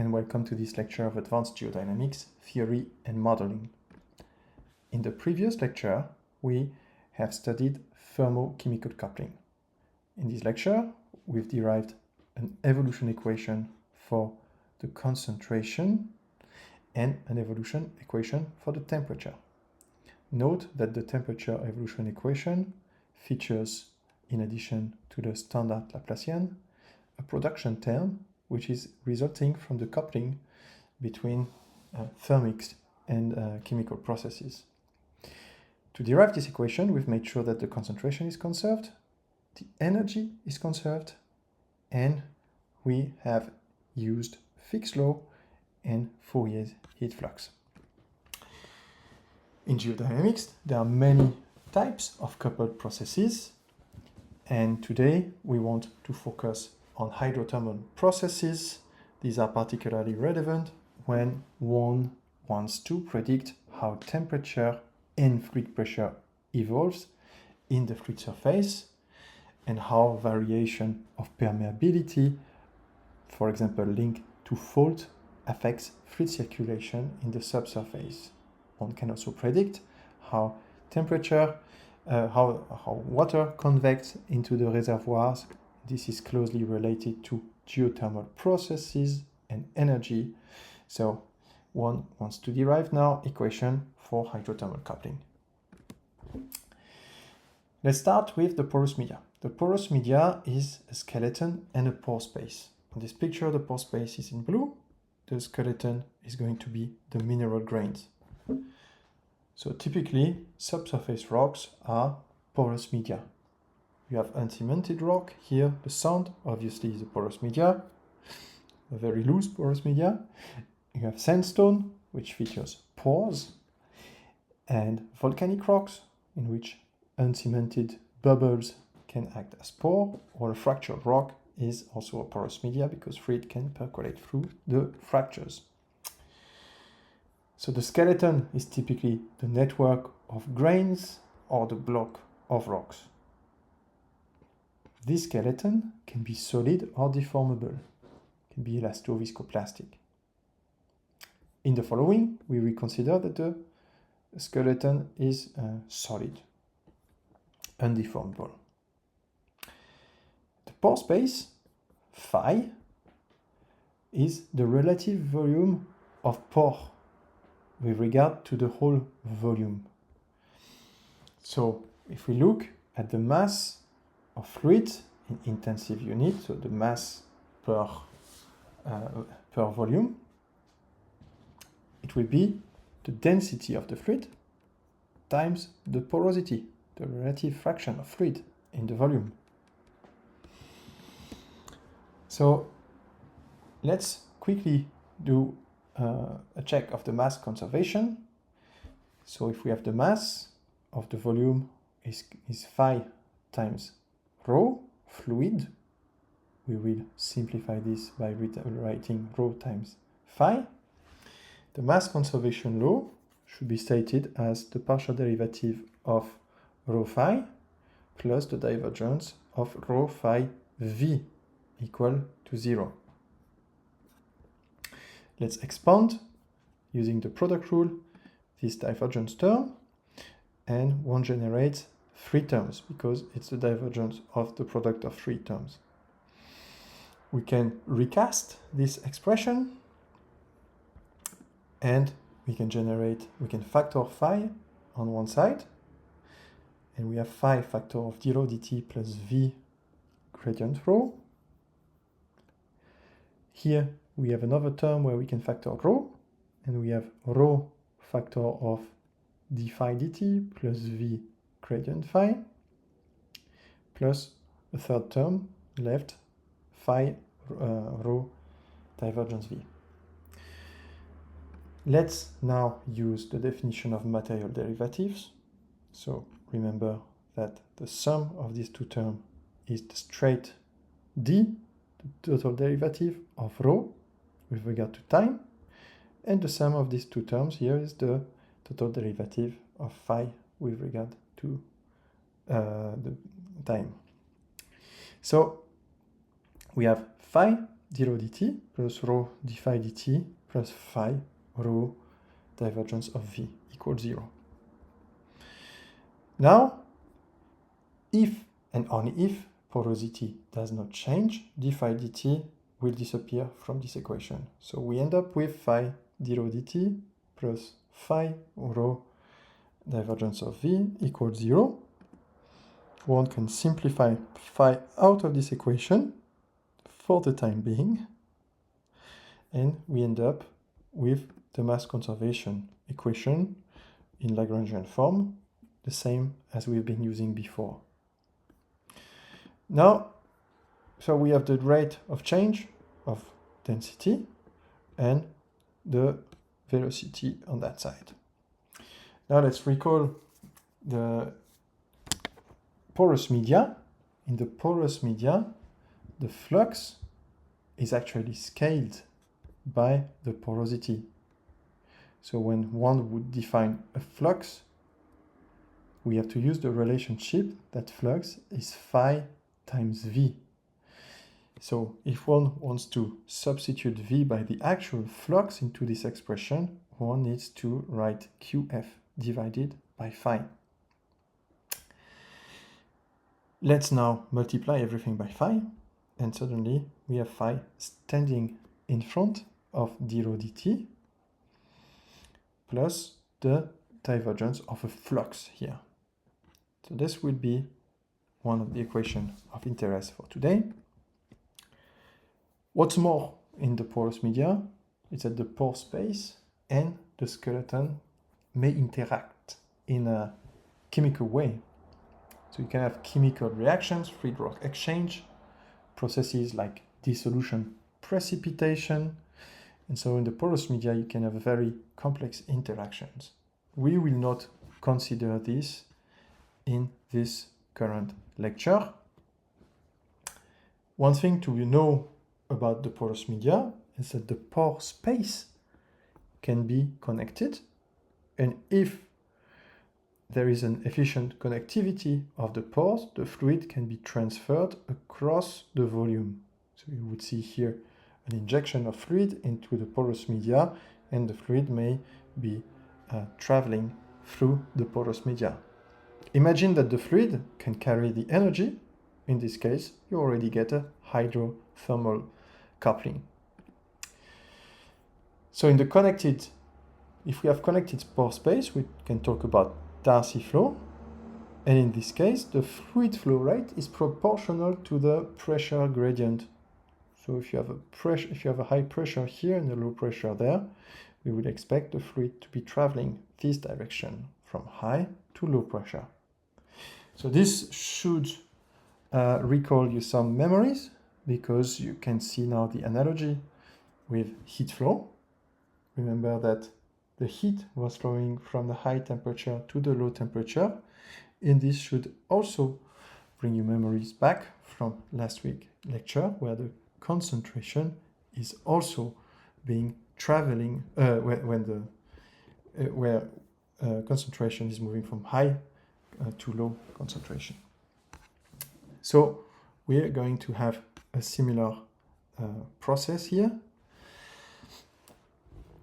and welcome to this lecture of Advanced Geodynamics, Theory and Modeling. In the previous lecture, we have studied thermochemical coupling. In this lecture, we've derived an evolution equation for the concentration and an evolution equation for the temperature. Note that the temperature evolution equation features, in addition to the standard Laplacian, a production term which is resulting from the coupling between thermic and chemical processes. To derive this equation, we've made sure that the concentration is conserved, the energy is conserved, and we have used Fick's law and Fourier's heat flux. In geodynamics, there are many types of coupled processes, and today we want to focus on hydrothermal processes. These are particularly relevant when one wants to predict how temperature and fluid pressure evolves in the fluid surface and how variation of permeability, for example linked to fault, affects fluid circulation in the subsurface. One can also predict how temperature, how water convects into the reservoirs. This is closely related to geothermal processes and energy. So one wants to derive now equation for hydrothermal coupling. Let's start with the porous media. The porous media is a skeleton and a pore space. On this picture, the pore space is in blue. The skeleton is going to be the mineral grains. So typically, subsurface rocks are porous media. You have uncimented rock. Here, the sand obviously is a porous media, a very loose porous media. You have sandstone, which features pores, and volcanic rocks, in which uncimented bubbles can act as pore, or a fractured rock is also a porous media because fluid can percolate through the fractures. So the skeleton is typically the network of grains or the block of rocks. This skeleton can be solid or deformable, can be elastoviscoplastic. In the following, we will consider that the skeleton is solid, undeformable. The pore space, phi, is the relative volume of pore with regard to the whole volume. So if we look at the mass of fluid in intensive unit, so the mass per volume, it will be the density of the fluid times the porosity, the relative fraction of fluid in the volume. So let's quickly do a check of the mass conservation. So if we have the mass of the volume is phi times rho, fluid, we will simplify this by writing rho times phi. The mass conservation law should be stated as the partial derivative of rho phi plus the divergence of rho phi v equal to 0. Let's expand using the product rule this divergence term, and one generates three terms because it's the divergence of the product of three terms. We can recast this expression and we can factor phi on one side, and we have phi factor of d rho dt plus v gradient rho. Here we have another term where we can factor rho, and we have rho factor of d phi dt plus v gradient phi, plus a third term left, phi rho divergence v. Let's now use the definition of material derivatives. So remember that the sum of these two terms is the straight d, the total derivative of rho with regard to time, and the sum of these two terms here is the total derivative of phi with regard to the time. So we have phi d rho dt plus rho d phi dt plus phi rho divergence of v equals 0. Now, if and only if porosity does not change, d phi dt will disappear from this equation. So we end up with phi d rho dt plus phi rho divergence of v equals 0. One can simplify phi out of this equation for the time being, and we end up with the mass conservation equation in Lagrangian form, the same as we've been using before. Now, so we have the rate of change of density and the velocity on that side. Now let's recall the porous media. In the porous media, the flux is actually scaled by the porosity. So when one would define a flux, we have to use the relationship that flux is phi times v. So if one wants to substitute v by the actual flux into this expression, one needs to write qf divided by phi. Let's now multiply everything by phi, and suddenly we have phi standing in front of d rho dt plus the divergence of a flux here. So this will be one of the equations of interest for today. What's more, in the porous media is that the pore space and the skeleton may interact in a chemical way. So you can have chemical reactions, free rock exchange, processes like dissolution, precipitation, and so in the porous media you can have very complex interactions. We will not consider this in this current lecture. One thing to know about the porous media is that the pore space can be connected, and if there is an efficient connectivity of the pores, the fluid can be transferred across the volume. So you would see here an injection of fluid into the porous media, and the fluid may be traveling through the porous media. Imagine that the fluid can carry the energy. In this case, you already get a hydrothermal coupling. So in the connected, if we have connected pore space, we can talk about Darcy flow, and in this case the fluid flow rate is proportional to the pressure gradient. So if you have a high pressure here and a low pressure there, we would expect the fluid to be traveling this direction from high to low pressure. So this should recall you some memories, because you can see now the analogy with heat flow. Remember that the heat was flowing from the high temperature to the low temperature, and this should also bring you memories back from last week's lecture, where the concentration is also being traveling where concentration is moving from high to low concentration. So we are going to have a similar process here.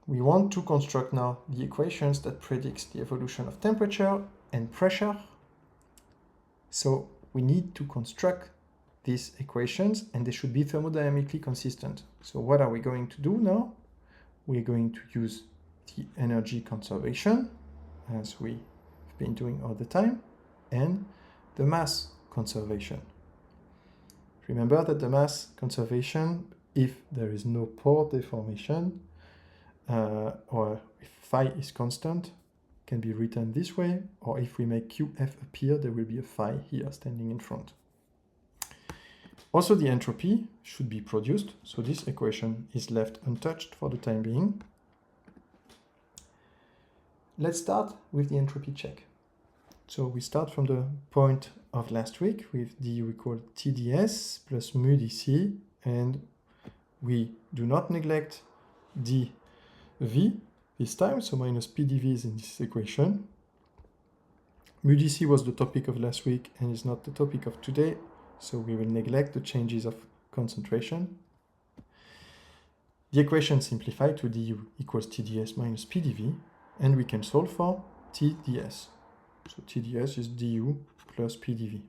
We want to construct now the equations that predicts the evolution of temperature and pressure. So we need to construct these equations, and they should be thermodynamically consistent. So what are we going to do now? We're going to use the energy conservation, as we've been doing all the time, and the mass conservation. Remember that the mass conservation, if there is no pore deformation, or if phi is constant, can be written this way, or if we make qf appear, there will be a phi here standing in front. Also, the entropy should be produced, so this equation is left untouched for the time being. Let's start with the entropy check. So we start from the point of last week with du equal TdS plus mu dc, and we do not neglect dV this time, so minus PdV is in this equation. Mu dc was the topic of last week and is not the topic of today, so we will neglect the changes of concentration. The equation simplified to du equals TdS minus PdV, and we can solve for TdS. So TdS is du plus PdV.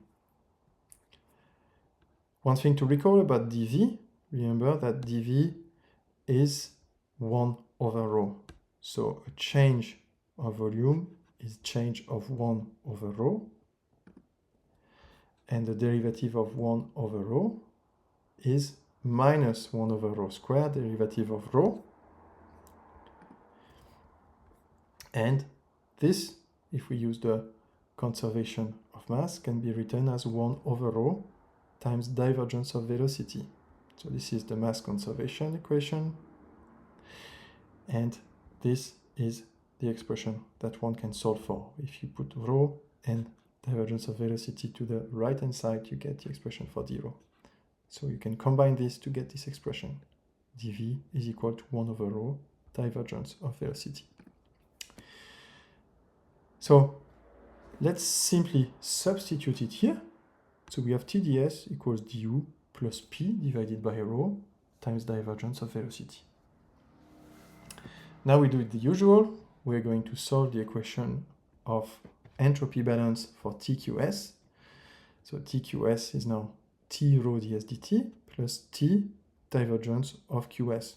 One thing to recall about dV, remember that dV is 1 over rho. So a change of volume is change of 1 over rho. And the derivative of 1 over rho is minus 1 over rho squared, derivative of rho. And this, if we use the conservation of mass, can be written as 1 over rho times divergence of velocity. So this is the mass conservation equation. And this is the expression that one can solve for. If you put rho and divergence of velocity to the right-hand side, you get the expression for d rho. So you can combine this to get this expression. dV is equal to 1 over rho divergence of velocity. So let's simply substitute it here. So we have TdS equals du plus P divided by rho times divergence of velocity. Now we do it the usual. We're going to solve the equation of entropy balance for TQS. So TQS is now T rho ds dt plus T divergence of QS.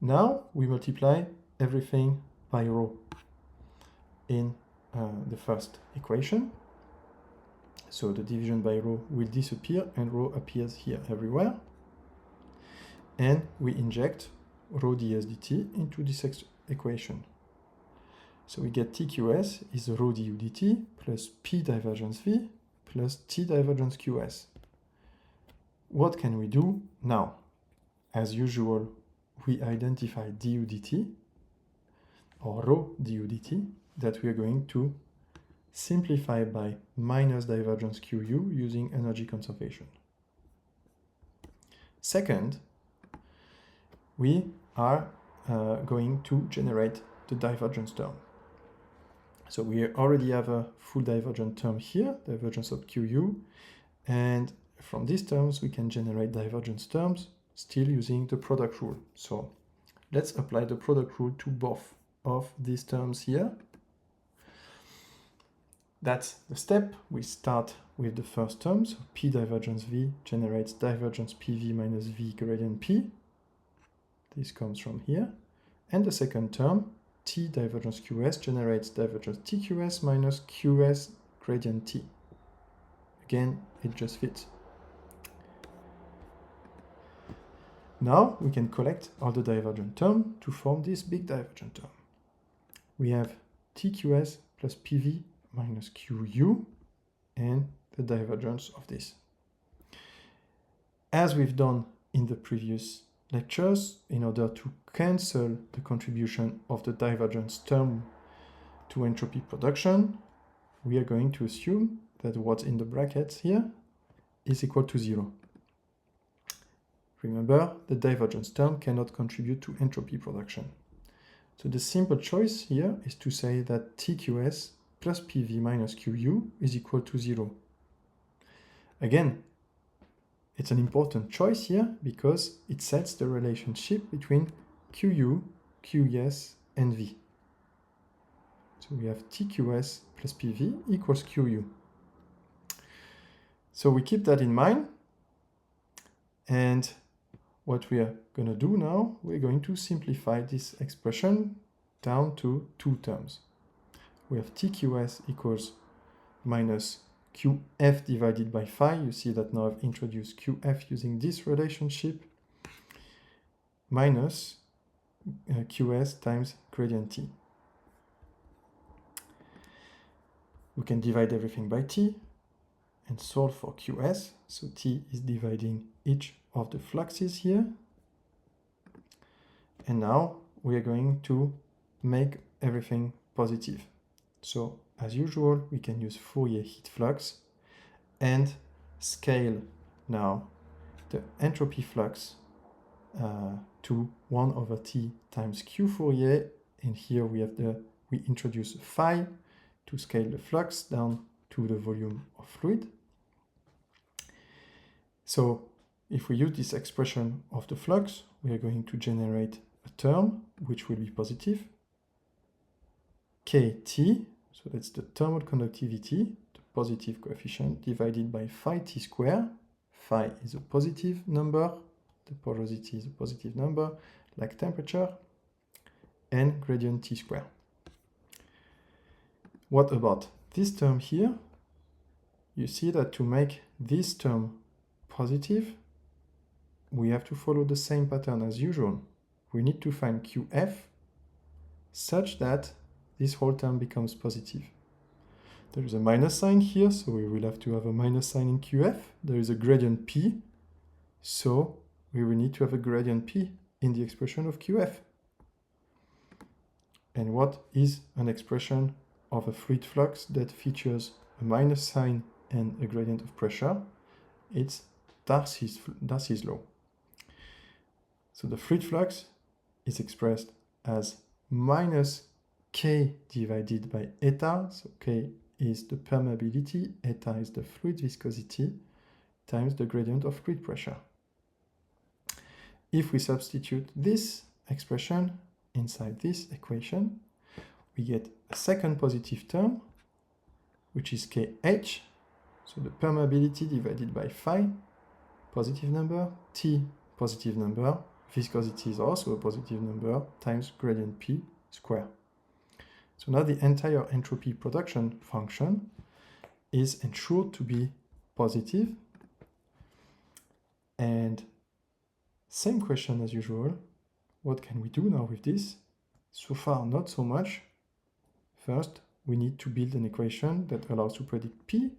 Now we multiply everything by rho in the first equation. So the division by rho will disappear and rho appears here everywhere. And we inject rho ds dt into this equation. So we get TQS is rho du dt plus P divergence V plus T divergence QS. What can we do now? As usual, we identify du dt or rho du dt that we are going to simplify by minus divergence QU using energy conservation. Second, we are going to generate the divergence term. So we already have a full divergent term here, divergence of QU, and from these terms we can generate divergence terms still using the product rule. So let's apply the product rule to both of these terms here. That's the step. We start with the first term, so P divergence V generates divergence PV minus V gradient P. This comes from here. And the second term, T divergence QS generates divergence TQS minus QS gradient T. Again, it just fits. Now we can collect all the divergent terms to form this big divergent term. We have TQS plus PV minus QU and the divergence of this. As we've done in the previous lectures, in order to cancel the contribution of the divergence term to entropy production, we are going to assume that what's in the brackets here is equal to 0. Remember, the divergence term cannot contribute to entropy production. So the simple choice here is to say that TQS plus PV minus QU is equal to 0. Again, it's an important choice here because it sets the relationship between QU, QS, and V. So we have TQS plus PV equals QU. So we keep that in mind. And what we are going to do now, we're going to simplify this expression down to two terms. We have TQS equals minus QF divided by phi. You see that now I've introduced QF using this relationship, minus QS times gradient T. We can divide everything by T and solve for QS. So T is dividing each of the fluxes here. And now we are going to make everything positive. So as usual, we can use Fourier heat flux and scale now the entropy flux to 1 over T times Q Fourier. And here we introduce phi to scale the flux down to the volume of fluid. So if we use this expression of the flux, we are going to generate a term which will be positive, kT, so that's the thermal conductivity, the positive coefficient, divided by phi t square. Phi is a positive number, the porosity is a positive number, like temperature, and gradient t square. What about this term here? You see that to make this term positive, we have to follow the same pattern as usual. We need to find QF such that this whole term becomes positive. There is a minus sign here, so we will have to have a minus sign in QF. There is a gradient P, so we will need to have a gradient P in the expression of QF. And what is an expression of a fluid flux that features a minus sign and a gradient of pressure? It's Darcy's law. So the fluid flux is expressed as minus K divided by eta, so K is the permeability, eta is the fluid viscosity, times the gradient of fluid pressure. If we substitute this expression inside this equation, we get a second positive term, which is KH, so the permeability divided by phi, positive number, T, positive number, viscosity is also a positive number, times gradient P square. So now the entire entropy production function is ensured to be positive. And same question as usual, what can we do now with this? So far, not so much. First, we need to build an equation that allows to predict P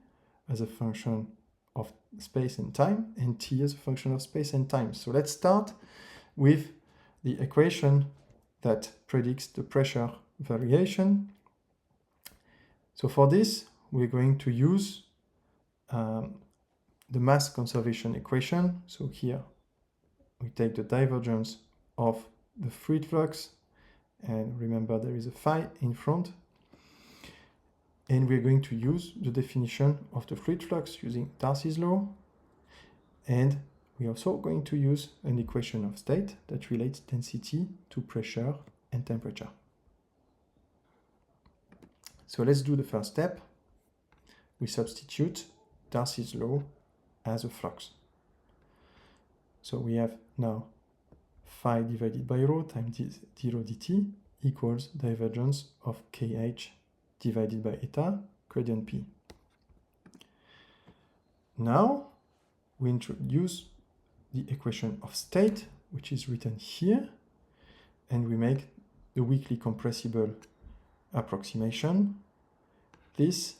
as a function of space and time, and T as a function of space and time. So let's start with the equation that predicts the pressure variation. So for this, we're going to use the mass conservation equation. So here we take the divergence of the fluid flux, and remember there is a phi in front, and we're going to use the definition of the fluid flux using Darcy's law, and we're also going to use an equation of state that relates density to pressure and temperature. So let's do the first step. We substitute Darcy's law as a flux. So we have now phi divided by rho times 0 dt equals divergence of kh divided by eta gradient P. Now we introduce the equation of state, which is written here, and we make the weakly compressible approximation. This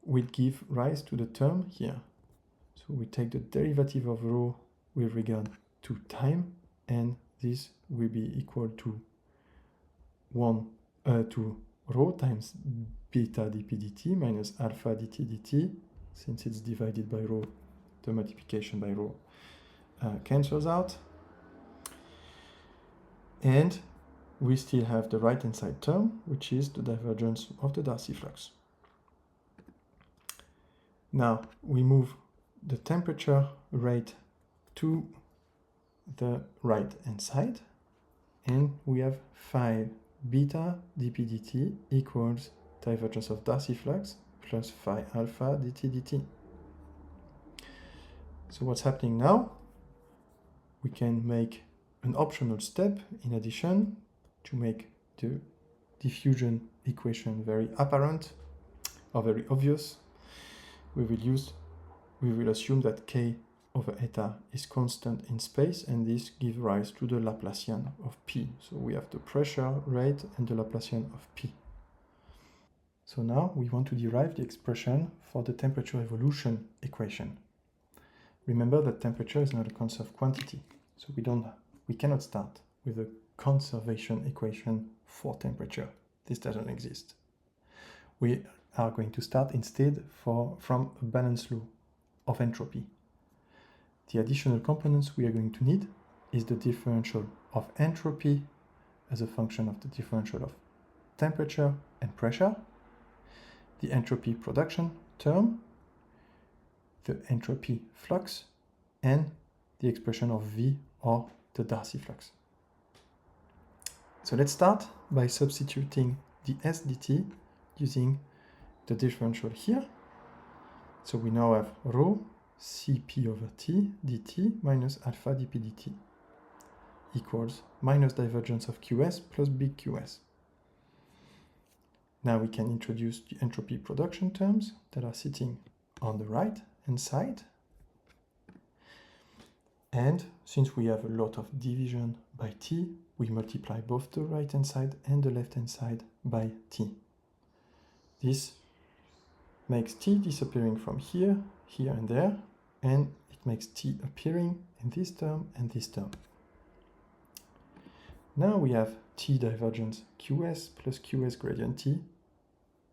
will give rise to the term here. So we take the derivative of rho with regard to time, and this will be equal to rho times beta dp dt minus alpha dt dt. Since it's divided by rho, the multiplication by rho cancels out. And we still have the right-hand side term, which is the divergence of the Darcy flux. Now we move the temperature rate to the right-hand side, and we have 5 beta dp dt equals divergence of Darcy flux plus phi alpha dt dt. So what's happening now? We can make an optional step in addition to make the diffusion equation very apparent or very obvious. We will assume that k over eta is constant in space, and this gives rise to the Laplacian of P. So we have the pressure rate and the Laplacian of P. So now we want to derive the expression for the temperature evolution equation. Remember that temperature is not a conserved quantity, so we cannot start with a conservation equation for temperature. This doesn't exist. We are going to start instead from a Balance law of entropy. The additional components we are going to need is the differential of entropy as a function of the differential of temperature and pressure, the entropy production term, the entropy flux, and the expression of V or the Darcy flux. So let's start by substituting the S dt using the differential here. So we now have rho Cp over T dt minus alpha dp dt equals minus divergence of Qs plus big Qs. Now we can introduce the entropy production terms that are sitting on the right hand side. And since we have a lot of division by T, we multiply both the right hand side and the left hand side by T. This makes T disappearing from here, here and there, and it makes T appearing in this term and this term. Now we have T divergence Qs plus Qs gradient T.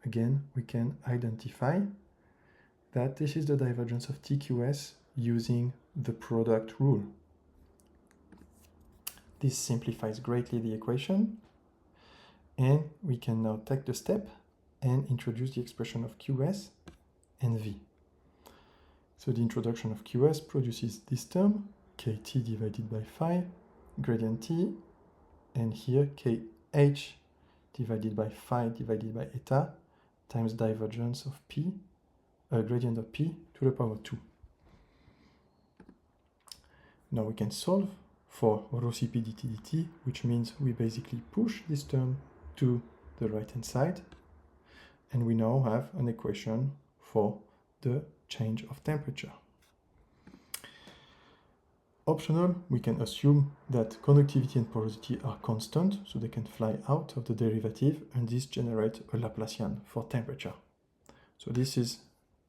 Again, we can identify that this is the divergence of TQS using the product rule. This simplifies greatly the equation, and we can now take the step and introduce the expression of Qs and V. So the introduction of Qs produces this term, Kt divided by phi, gradient T, and here Kh divided by phi divided by eta times divergence of P, gradient of P to the power 2. Now we can solve for rho Cp dt dt, which means we basically push this term to the right hand side, and we now have an equation for the change of temperature. Optional, we can assume that conductivity and porosity are constant, so they can fly out of the derivative, and this generates a Laplacian for temperature. So this is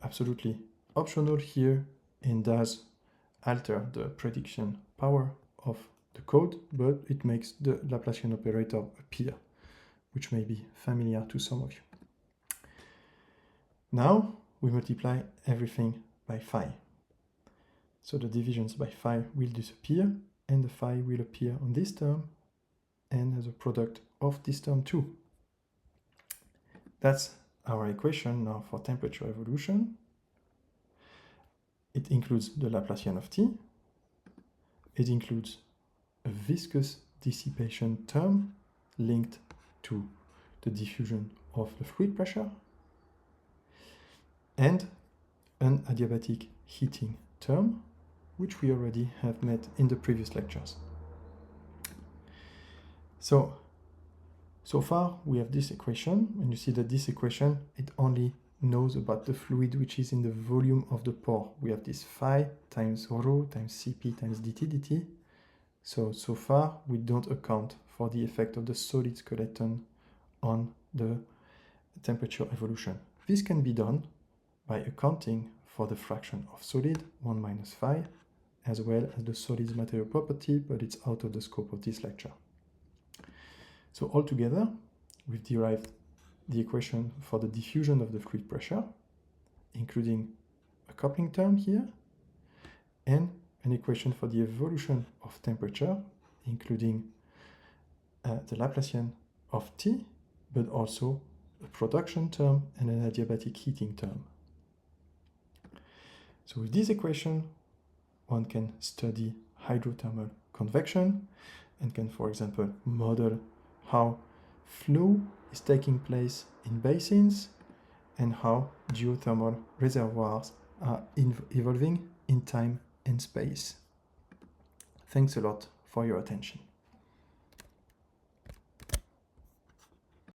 absolutely optional here and does alter the prediction power of the code, but it makes the Laplacian operator appear, which may be familiar to some of you. Now we multiply everything by phi. So the divisions by phi will disappear, and the phi will appear on this term and as a product of this term too. That's our equation now for temperature evolution. It includes the Laplacian of T. It includes a viscous dissipation term linked to the diffusion of the fluid pressure, and an adiabatic heating term, which we already have met in the previous lectures. So far we have this equation, and you see that this equation, it only knows about the fluid which is in the volume of the pore. We have this phi times rho times Cp times dt dt. So far we don't account for the effect of the solid skeleton on the temperature evolution. This can be done by accounting for the fraction of solid, 1 minus phi, as well as the solid's material property, but it's out of the scope of this lecture. So altogether, we've derived the equation for the diffusion of the fluid pressure, including a coupling term here, and an equation for the evolution of temperature, including the Laplacian of T, but also a production term and an adiabatic heating term. So with this equation, one can study hydrothermal convection and can, for example, model how flow is taking place in basins and how geothermal reservoirs are evolving in time and space. Thanks a lot for your attention.